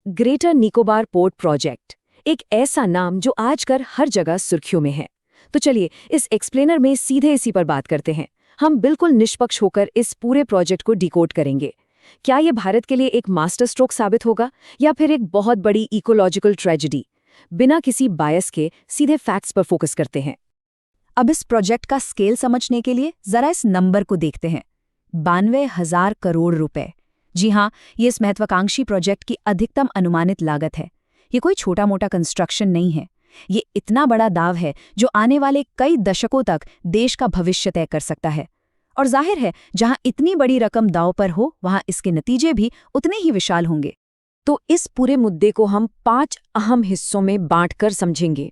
Greater Nicobar port project, एक ऐसा नाम जो आजकल हर जगह सुर्खियों में है। तो चलिए इस एक्सप्लेनर में सीधे इसी पर बात करते हैं। हम बिल्कुल निष्पक्ष होकर इस पूरे प्रोजेक्ट को डिकोड करेंगे। क्या ये भारत के लिए एक मास्टर स्ट्रोक साबित होगा या फिर एक बहुत बड़ी इकोलॉजिकल ट्रेजेडी? बिना किसी बायस के सीधे फैक्ट्स पर फोकस करते हैं। अब इस प्रोजेक्ट का स्केल समझने के लिए जरा इस नंबर को देखते हैं। 92,000 करोड़ रुपए। जी हाँ, ये इस महत्वाकांक्षी प्रोजेक्ट की अधिकतम अनुमानित लागत है। ये कोई छोटा मोटा कंस्ट्रक्शन नहीं है। ये इतना बड़ा दाव है जो आने वाले कई दशकों तक देश का भविष्य तय कर सकता है। और जाहिर है, जहां इतनी बड़ी रकम दांव पर हो वहां इसके नतीजे भी उतने ही विशाल होंगे। तो इस पूरे मुद्दे को हम 5 अहम हिस्सों में बांटकर समझेंगे।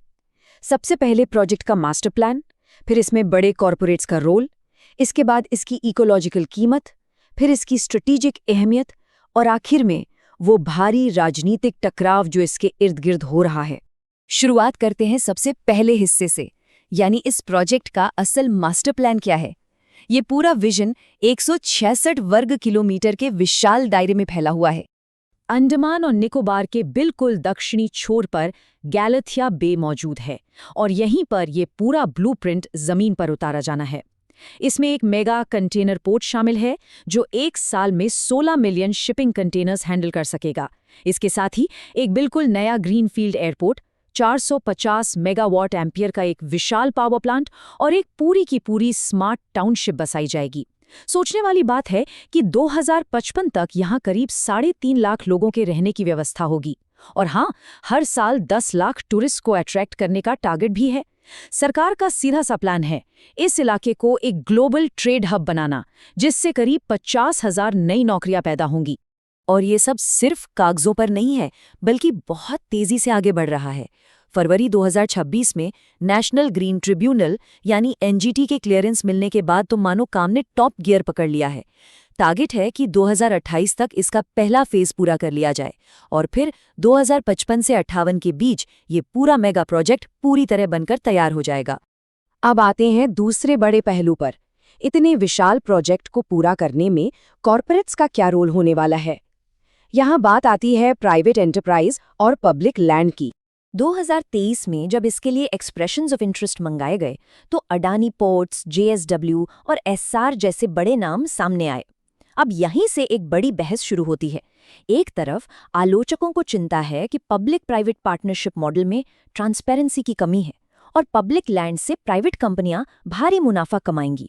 सबसे पहले प्रोजेक्ट का मास्टर प्लान, फिर इसमें बड़े कॉरपोरेट्स का रोल, इसके बाद इसकी इकोलॉजिकल कीमत, फिर इसकी स्ट्रेटेजिक अहमियत और आखिर में वो भारी राजनीतिक टकराव जो इसके इर्द गिर्द हो रहा है। शुरुआत करते हैं सबसे पहले हिस्से से, यानी इस प्रोजेक्ट का असल मास्टर प्लान क्या है। ये पूरा विजन 166 वर्ग किलोमीटर के विशाल दायरे में फैला हुआ है। अंडमान और निकोबार के बिल्कुल दक्षिणी छोर पर गैलेथिया बे मौजूद है और यहीं पर ये पूरा ब्लूप्रिंट जमीन पर उतारा जाना है। इसमें एक मेगा कंटेनर पोर्ट शामिल है जो एक साल में 16 मिलियन शिपिंग कंटेनर्स हैंडल कर सकेगा। इसके साथ ही एक बिल्कुल नया ग्रीनफील्ड एयरपोर्ट, 450 मेगावाट एम्पियर का एक विशाल पावर प्लांट और एक पूरी की पूरी स्मार्ट टाउनशिप बसाई जाएगी। सोचने वाली बात है कि 2055 तक यहाँ करीब 3.5 लाख लोगों के रहने की व्यवस्था होगी। और हाँ, हर साल 10 लाख टूरिस्ट को अट्रैक्ट करने का टारगेट भी है। सरकार का सीधा सा प्लान है इस इलाके को एक ग्लोबल ट्रेड हब बनाना, जिससे करीब 50,000 नई नौकरियां पैदा होंगी। और ये सब सिर्फ कागजों पर नहीं है, बल्कि बहुत तेजी से आगे बढ़ रहा है। फरवरी 2026 में नेशनल ग्रीन ट्रिब्यूनल यानी एनजीटी के क्लियरेंस मिलने के बाद तो मानो काम ने टॉप गियर पकड़ लिया है। टारगेट है कि 2028 तक इसका पहला फेज पूरा कर लिया जाए और फिर 2055 से 58 के बीच ये पूरा मेगा प्रोजेक्ट पूरी तरह बनकर तैयार हो जाएगा। अब आते हैं दूसरे बड़े पहलू पर। इतने विशाल प्रोजेक्ट को पूरा करने में कॉरपोरेट्स का क्या रोल होने वाला है? यहाँ बात आती है प्राइवेट एंटरप्राइज और पब्लिक लैंड की। 2023 में जब इसके लिए एक्सप्रेशंस ऑफ इंटरेस्ट मंगाए गए तो अडानी पोर्ट्स, जेएसडब्ल्यू और एसआर जैसे बड़े नाम सामने आए। अब यहीं से एक बड़ी बहस शुरू होती है। एक तरफ आलोचकों को चिंता है कि पब्लिक प्राइवेट पार्टनरशिप मॉडल में ट्रांसपेरेंसी की कमी है और पब्लिक लैंड से प्राइवेट कंपनियां भारी मुनाफा कमाएंगी।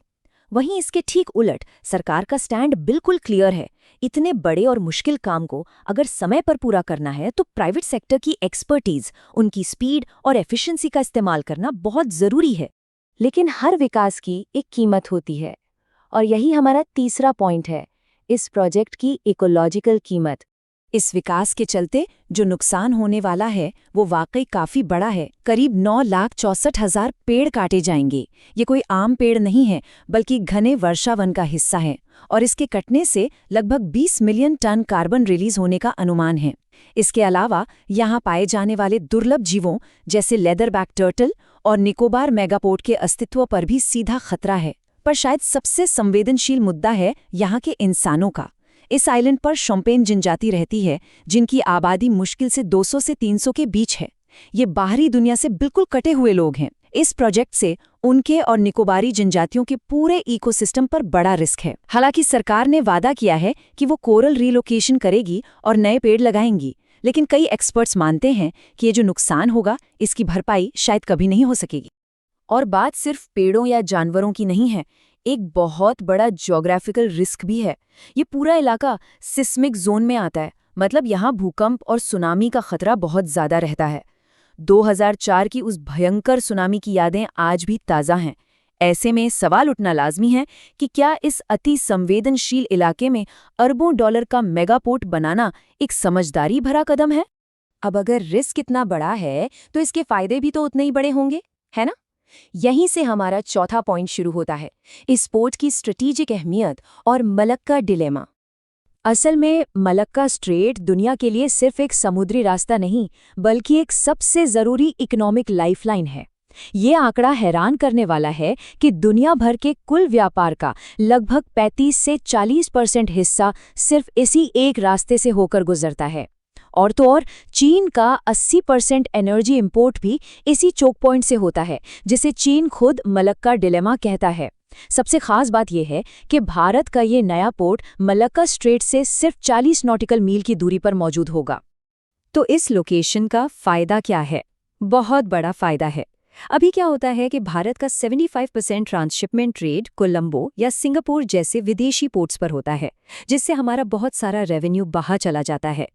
वहीं इसके ठीक उलट सरकार का स्टैंड बिल्कुल क्लियर है। इतने बड़े और मुश्किल काम को अगर समय पर पूरा करना है तो प्राइवेट सेक्टर की एक्सपर्टीज, उनकी स्पीड और एफिशिएंसी का इस्तेमाल करना बहुत जरूरी है। लेकिन हर विकास की एक कीमत होती है और यही हमारा तीसरा पॉइंट है, इस प्रोजेक्ट की इकोलॉजिकल कीमत। इस विकास के चलते जो नुकसान होने वाला है वो वाकई काफी बड़ा है। करीब 9,64,000 पेड़ काटे जाएंगे। ये कोई आम पेड़ नहीं है, बल्कि घने वर्षावन का हिस्सा है और इसके कटने से लगभग 20 मिलियन टन कार्बन रिलीज होने का अनुमान है। इसके अलावा यहाँ पाए जाने वाले दुर्लभ जीवों जैसे लेदरबैक टर्टल और निकोबार मेगापोर्ट के अस्तित्व पर भी सीधा खतरा है। पर शायद सबसे संवेदनशील मुद्दा है यहाँ के इंसानों का। इस आइलैंड पर शोम्पेन जनजाति रहती है, जिनकी आबादी मुश्किल से 200 से 300 के बीच है। ये बाहरी दुनिया से बिल्कुल कटे हुए लोग हैं। इस प्रोजेक्ट से उनके और निकोबारी जनजातियों के पूरे इकोसिस्टम पर बड़ा रिस्क है। हालांकि सरकार ने वादा किया है कि वो कोरल रीलोकेशन करेगी और नए पेड़ लगाएंगी, लेकिन कई एक्सपर्ट्स मानते हैं कि ये जो नुकसान होगा इसकी भरपाई शायद कभी नहीं हो सकेगी। और बात सिर्फ पेड़ों या जानवरों की नहीं है, एक बहुत बड़ा ज्योग्राफिकल रिस्क भी है। ये पूरा इलाका सिस्मिक जोन में आता है, मतलब यहाँ भूकंप और सुनामी का खतरा बहुत ज्यादा रहता है। 2004 की उस भयंकर सुनामी की यादें आज भी ताज़ा हैं। ऐसे में सवाल उठना लाजमी है कि क्या इस अति संवेदनशील इलाके में अरबों डॉलर का मेगापोर्ट बनाना एक समझदारी भरा कदम है? अब अगर रिस्क इतना बड़ा है तो इसके फायदे भी तो उतने ही बड़े होंगे, है ना? यहीं से हमारा चौथा पॉइंट शुरू होता है, इस पोर्ट की स्ट्रेटेजिक अहमियत और मलक्का डिलेमा। असल में मलक्का स्ट्रेट दुनिया के लिए सिर्फ एक समुद्री रास्ता नहीं, बल्कि एक सबसे ज़रूरी इकोनॉमिक लाइफलाइन है। ये आंकड़ा हैरान करने वाला है कि दुनिया भर के कुल व्यापार का लगभग 35 से 40% हिस्सा सिर्फ इसी एक रास्ते से होकर गुजरता है। और तो और चीन का 80% एनर्जी इंपोर्ट भी इसी चोक पॉइंट से होता है, जिसे चीन खुद मलक्का डिलेमा कहता है। सबसे खास बात यह है कि भारत का ये नया पोर्ट मलक्का स्ट्रेट से सिर्फ 40 नॉटिकल मील की दूरी पर मौजूद होगा। तो इस लोकेशन का फायदा क्या है? बहुत बड़ा फायदा है। अभी क्या होता है कि भारत का 75% ट्रांसशिपमेंट ट्रेड कोलंबो या सिंगापुर जैसे विदेशी पोर्ट्स पर होता है, जिससे हमारा बहुत सारा रेवेन्यू बाहर चला जाता है।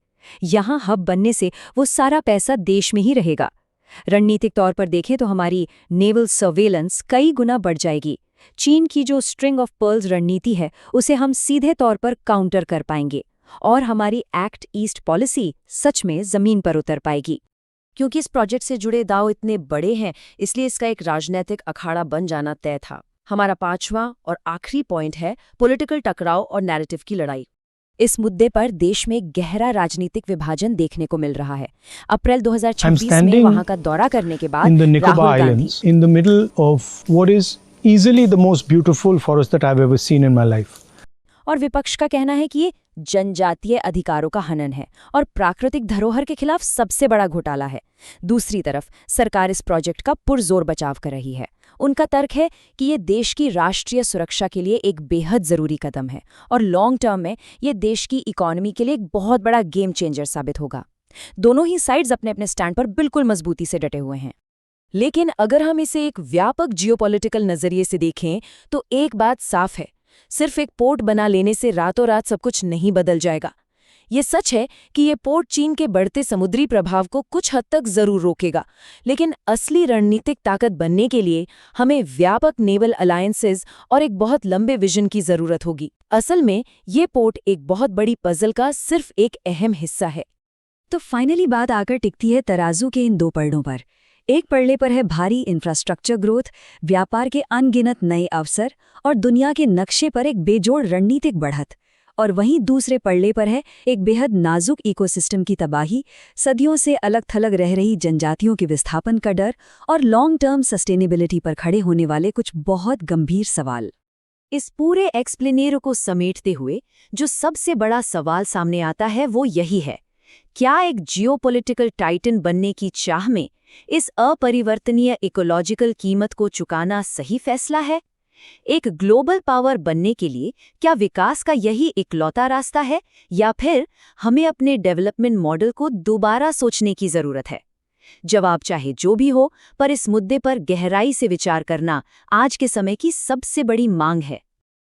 यहाँ हब बनने से वो सारा पैसा देश में ही रहेगा। रणनीतिक तौर पर देखें तो हमारी नेवल सर्वेलेंस कई गुना बढ़ जाएगी। चीन की जो स्ट्रिंग ऑफ पर्ल्स रणनीति है उसे हम सीधे तौर पर काउंटर कर पाएंगे और हमारी एक्ट ईस्ट पॉलिसी सच में जमीन पर उतर पाएगी। क्योंकि इस प्रोजेक्ट से जुड़े दाव इतने बड़े हैं, इसलिए इसका एक राजनीतिक अखाड़ा बन जाना तय था। हमारा 5वां और आखिरी पॉइंट है पॉलिटिकल टकराव और नैरेटिव की लड़ाई। इस मुद्दे पर देश में गहरा राजनीतिक विभाजन देखने को मिल रहा है। अप्रैल 2026 में वहां का दौरा करने के बाद Rahul Gandhi in the middle of what is easily the most beautiful forest that I've ever seen in my life. और विपक्ष का कहना है कि ये जनजातीय अधिकारों का हनन है और प्राकृतिक धरोहर के खिलाफ सबसे बड़ा घोटाला है। दूसरी तरफ सरकार इस प्रोजेक्ट का पुरजोर बचाव कर रही है। उनका तर्क है कि ये देश की राष्ट्रीय सुरक्षा के लिए एक बेहद जरूरी कदम है और लॉन्ग टर्म में ये देश की इकोनॉमी के लिए एक बहुत बड़ा गेम चेंजर साबित होगा। दोनों ही साइड्स अपने अपने स्टैंड पर बिल्कुल मजबूती से डटे हुए हैं। लेकिन अगर हम इसे एक व्यापक जियोपॉलिटिकल नजरिए से देखें तो एक बात साफ है, सिर्फ एक पोर्ट बना लेने से रातों रात सब कुछ नहीं बदल जाएगा। ये सच है कि ये पोर्ट चीन के बढ़ते समुद्री प्रभाव को कुछ हद तक जरूर रोकेगा, लेकिन असली रणनीतिक ताकत बनने के लिए हमें व्यापक नेवल अलायंसेस और एक बहुत लंबे विजन की जरूरत होगी। असल में ये पोर्ट एक बहुत बड़ी पजल का सिर्फ एक अहम हिस्सा है। तो फाइनली बात आकर टिकती है तराजू के इन दो पड़ों पर। एक पड़े पर है भारी इंफ्रास्ट्रक्चर ग्रोथ, व्यापार के अनगिनत नए अवसर और दुनिया के नक्शे पर एक बेजोड़ रणनीतिक बढ़त, और वहीं दूसरे पड़े पर है एक बेहद नाजुक इकोसिस्टम की तबाही, सदियों से अलग थलग रह रही जनजातियों के विस्थापन का डर और लॉन्ग टर्म सस्टेनेबिलिटी पर खड़े होने वाले कुछ बहुत गंभीर सवाल। इस पूरे एक्सप्लेनेरो को समेटते हुए जो सबसे बड़ा सवाल सामने आता है वो यही है, क्या एक जियोपॉलिटिकल टाइटन बनने की चाह में इस अपरिवर्तनीय इकोलॉजिकल कीमत को चुकाना सही फैसला है? एक ग्लोबल पावर बनने के लिए क्या विकास का यही इकलौता रास्ता है, या फिर हमें अपने डेवलपमेंट मॉडल को दोबारा सोचने की जरूरत है? जवाब चाहे जो भी हो, पर इस मुद्दे पर गहराई से विचार करना आज के समय की सबसे बड़ी मांग है।